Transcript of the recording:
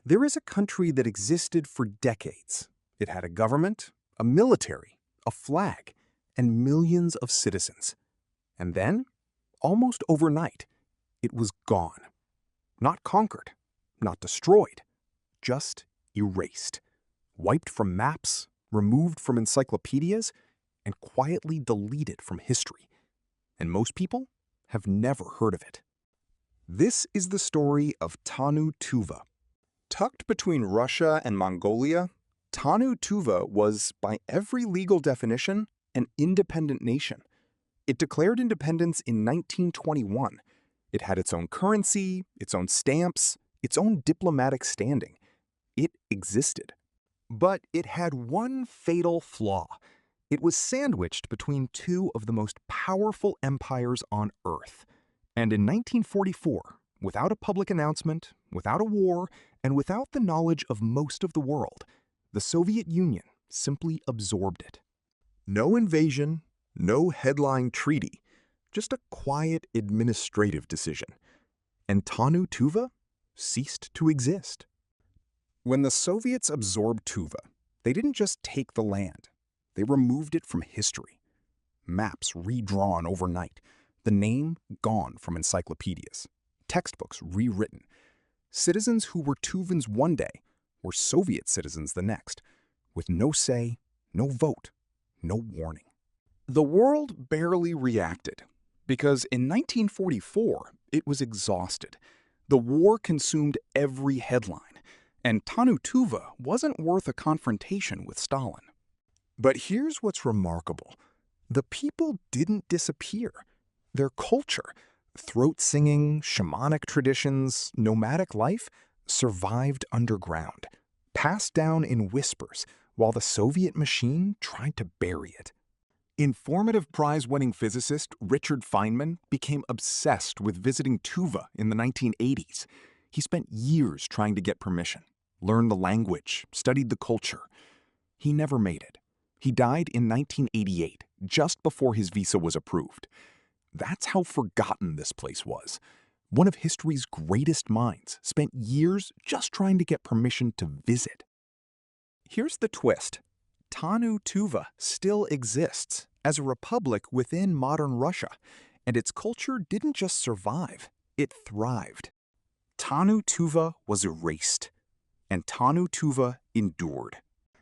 There is a country that existed for decades. It had a government, a military, a flag, and millions of citizens. And then, almost overnight, it was gone. Not conquered, not destroyed, just erased. Wiped from maps, removed from encyclopedias, and quietly deleted from history. And most people have never heard of it. This is the story of Tannu Tuva. Tucked between Russia and Mongolia, Tannu Tuva was, by every legal definition, an independent nation. It declared independence in 1921. It had its own currency, its own stamps, its own diplomatic standing. It existed. But it had one fatal flaw. It was sandwiched between two of the most powerful empires on Earth. And in 1944, without a public announcement, without a war, and without the knowledge of most of the world, the Soviet Union simply absorbed it. No invasion, no headline treaty, just a quiet administrative decision. And Tannu Tuva ceased to exist. When the Soviets absorbed Tuva, they didn't just take the land. They removed it from history. Maps redrawn overnight, the name gone from encyclopedias, textbooks rewritten. Citizens who were Tuvans one day were Soviet citizens the next, with no say, no vote, no warning. The world barely reacted, because in 1944 it was exhausted. The war consumed every headline, and Tannu Tuva wasn't worth a confrontation with Stalin. But here's what's remarkable. The people didn't disappear. Their culture, throat-singing, shamanic traditions, nomadic life, survived underground, passed down in whispers, while the Soviet machine tried to bury it. Informative prize-winning physicist Richard Feynman became obsessed with visiting Tuva in the 1980s. He spent years trying to get permission, learned the language, studied the culture. He never made it. He died in 1988, just before his visa was approved. That's how forgotten this place was. One of history's greatest minds spent years just trying to get permission to visit. Here's the twist. Tannu Tuva still exists as a republic within modern Russia, and its culture didn't just survive, it thrived. Tannu Tuva was erased, and Tannu Tuva endured.